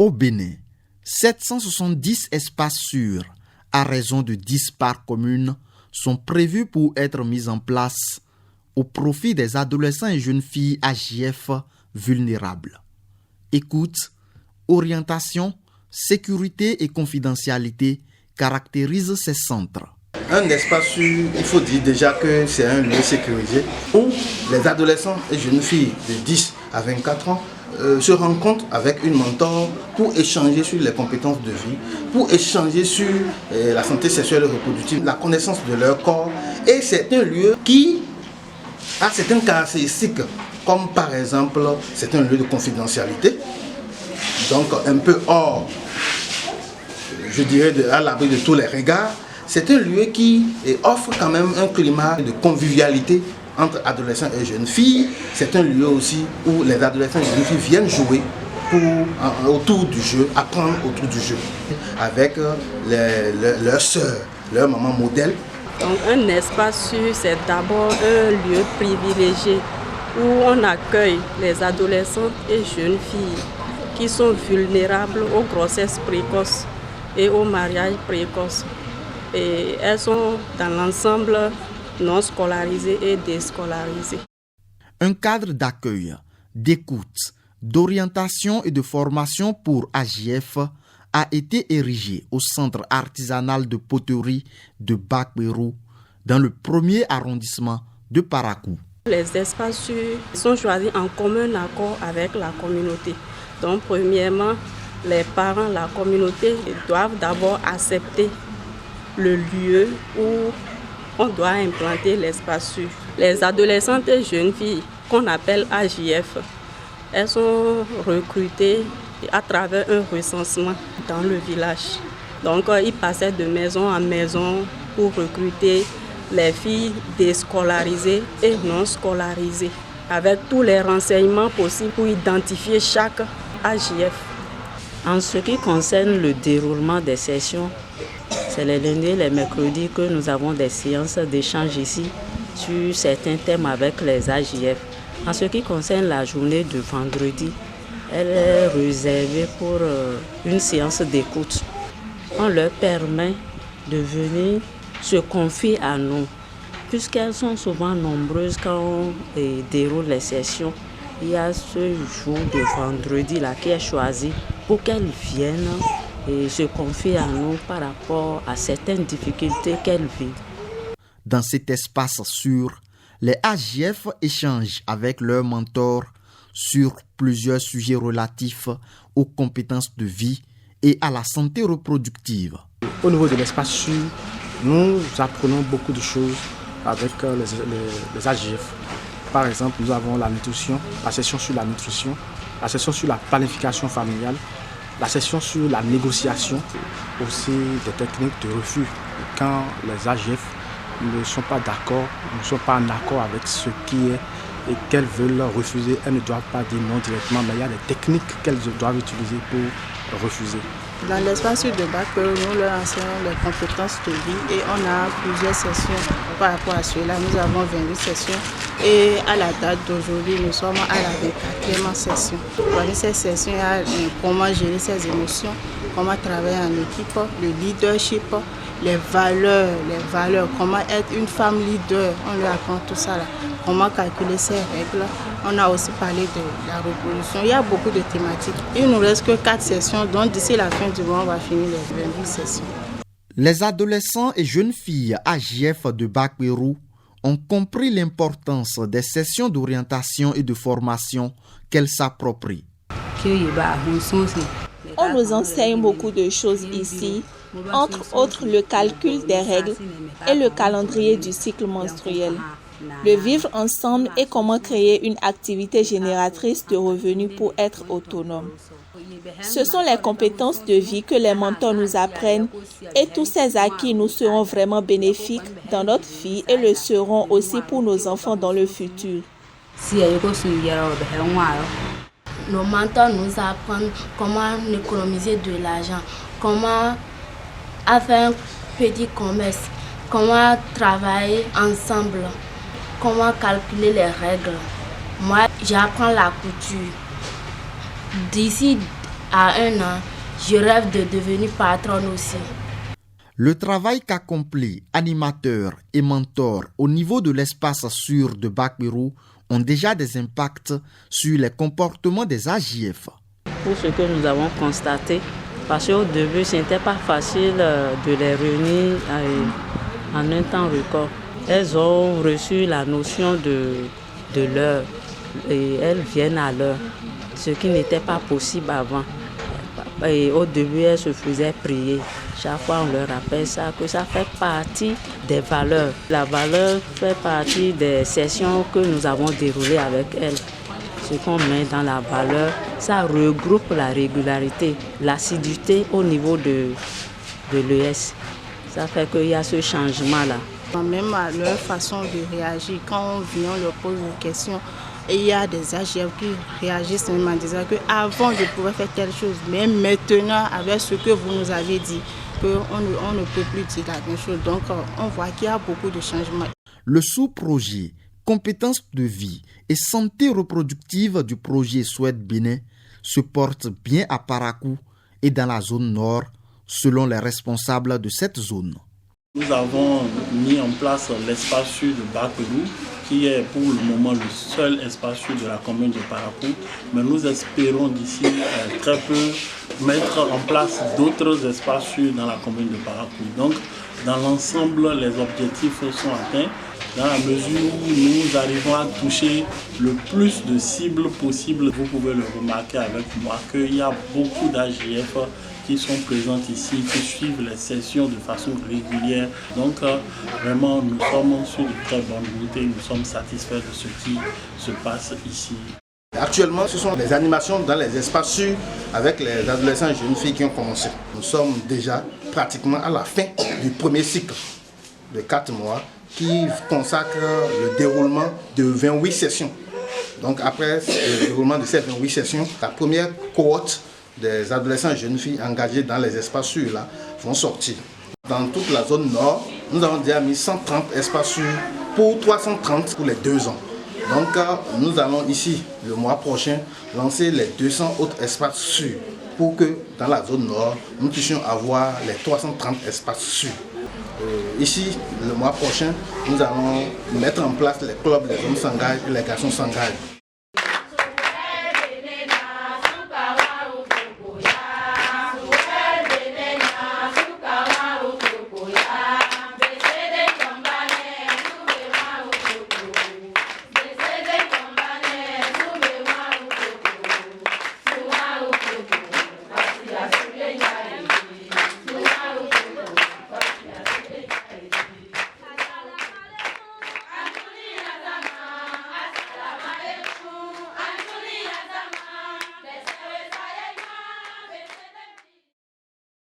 Au Bénin, 770 espaces sûrs, à raison de 10 par commune, sont prévus pour être mis en place au profit des adolescents et jeunes filles AJF vulnérables. Écoute, orientation, sécurité et confidentialité caractérisent ces centres. Un espace sûr, il faut dire déjà que c'est un lieu sécurisé où les adolescents et jeunes filles de 10 à 24 ans se rencontrent avec une mentor pour échanger sur les compétences de vie, pour échanger sur la santé sexuelle et reproductive, la connaissance de leur corps. Et c'est un lieu qui a certaines caractéristiques, comme par exemple, c'est un lieu de confidentialité, donc un peu hors, je dirais, à l'abri de tous les regards. C'est un lieu qui offre quand même un climat de convivialité entre adolescents et jeunes filles. C'est un lieu aussi où les adolescents et jeunes filles viennent jouer autour du jeu, apprendre autour du jeu, avec leurs sœurs, leurs mamans modèles. Donc un espace sûr, c'est d'abord un lieu privilégié où on accueille les adolescentes et jeunes filles qui sont vulnérables aux grossesses précoces et au mariage précoce. Et elles sont dans l'ensemble non scolarisées et déscolarisées. Un cadre d'accueil, d'écoute, d'orientation et de formation pour AJF a été érigé au centre artisanal de poterie de Bakbérou dans le 1er arrondissement de Parakou. Les espaces sûrs sont choisis en commun accord avec la communauté. Donc premièrement, les parents, la communauté doivent d'abord accepter le lieu où on doit implanter l'espace sûr. Les adolescentes et jeunes filles qu'on appelle AJF, elles sont recrutées à travers un recensement dans le village. Donc ils passaient de maison en maison pour recruter les filles déscolarisées et non scolarisées, avec tous les renseignements possibles pour identifier chaque AJF. En ce qui concerne le déroulement des sessions, c'est les lundis et les mercredis que nous avons des séances d'échange ici sur certains thèmes avec les AJF. En ce qui concerne la journée de vendredi, elle est réservée pour une séance d'écoute. On leur permet de venir se confier à nous, puisqu'elles sont souvent nombreuses quand on déroule les sessions. Il y a ce jour de vendredi là qui est choisi pour qu'elles viennent et se confier à nous par rapport à certaines difficultés qu'elles vivent. Dans cet espace sûr, les AJF échangent avec leurs mentors sur plusieurs sujets relatifs aux compétences de vie et à la santé reproductive. Au niveau de l'espace sûr, nous apprenons beaucoup de choses avec les AJF. Par exemple, nous avons la nutrition, la session sur la nutrition, la session sur la planification familiale, la session sur la négociation, aussi des techniques de refus. Quand les AJF ne sont pas d'accord, ne sont pas en accord avec ce qui est et qu'elles veulent refuser, elles ne doivent pas dire non directement, mais il y a des techniques qu'elles doivent utiliser pour refuser. Dans l'espace de Bakbérou, nous leur enseignons les compétences de vie et on a plusieurs sessions par rapport à cela. Nous avons 28 sessions et à la date d'aujourd'hui, nous sommes à la 24e session. Dans ces sessions, il y a comment gérer ses émotions, comment travailler en équipe, le leadership, les valeurs, comment être une femme leader, on leur apprend tout ça là. Comment calculer ses règles. On a aussi parlé de la reproduction. Il y a beaucoup de thématiques. Il ne nous reste que 4 sessions, donc d'ici la fin du mois, on va finir les 28 sessions. Les adolescents et jeunes filles AJF de Bakbérou ont compris l'importance des sessions d'orientation et de formation qu'elles s'approprient. On nous enseigne beaucoup de choses ici, entre autres le calcul des règles et le calendrier du cycle menstruel. Le vivre ensemble et comment créer une activité génératrice de revenus pour être autonome. Ce sont les compétences de vie que les mentors nous apprennent et tous ces acquis nous seront vraiment bénéfiques dans notre vie et le seront aussi pour nos enfants dans le futur. Nos mentors nous apprennent comment économiser de l'argent, comment faire un petit commerce, comment travailler ensemble, comment calculer les règles. Moi, j'apprends la couture. D'ici à 1 an, je rêve de devenir patronne aussi. Le travail qu'accomplissent animateurs et mentors au niveau de l'espace sûr de Bakbirou ont déjà des impacts sur les comportements des AJF. Pour ce que nous avons constaté, parce qu'au début, ce n'était pas facile de les réunir en un temps record. Elles ont reçu la notion de l'heure et elles viennent à l'heure, ce qui n'était pas possible avant. Et au début, elles se faisaient prier. Chaque fois, on leur rappelle ça, que ça fait partie des valeurs. La valeur fait partie des sessions que nous avons déroulées avec elles. Ce qu'on met dans la valeur, ça regroupe la régularité, l'assiduité au niveau de l'ES. Ça fait qu'il y a ce changement-là. Même à leur façon de réagir, quand on vient, on leur pose une question, et il y a des AJF qui réagissent même en disant qu'avant je pouvais faire telle chose, mais maintenant avec ce que vous nous avez dit, qu'on ne peut plus dire la même chose. Donc on voit qu'il y a beaucoup de changements. Le sous-projet compétences de vie et santé reproductive du projet Souhaite Bénin se porte bien à Parakou et dans la zone nord, selon les responsables de cette zone. Nous avons mis en place l'espace sûr de Bakbirou, qui est pour le moment le seul espace sûr de la commune de Parakou. Mais nous espérons d'ici très peu mettre en place d'autres espaces sûrs dans la commune de Parakou. Donc, dans l'ensemble, les objectifs sont atteints dans la mesure où nous arrivons à toucher le plus de cibles possible. Vous pouvez le remarquer avec moi qu'il y a beaucoup d'AJF qui sont présentes ici, qui suivent les sessions de façon régulière. Donc vraiment, nous sommes sur de très bonnes routes et nous sommes satisfaits de ce qui se passe ici. Actuellement, ce sont les animations dans les espaces sûrs avec les adolescents et jeunes filles qui ont commencé. Nous sommes déjà pratiquement à la fin du premier cycle de 4 mois qui consacre le déroulement de 28 sessions. Donc après le déroulement de ces 28 sessions, la première cohorte des adolescents et jeunes filles engagés dans les espaces sûrs là vont sortir. Dans toute la zone nord, nous avons déjà mis 130 espaces sûrs pour 330 pour les 2 ans. Donc nous allons ici, le mois prochain, lancer les 200 autres espaces sûrs pour que dans la zone nord, nous puissions avoir les 330 espaces sûrs. Ici, le mois prochain, nous allons mettre en place les clubs, les hommes s'engagent et les garçons s'engagent.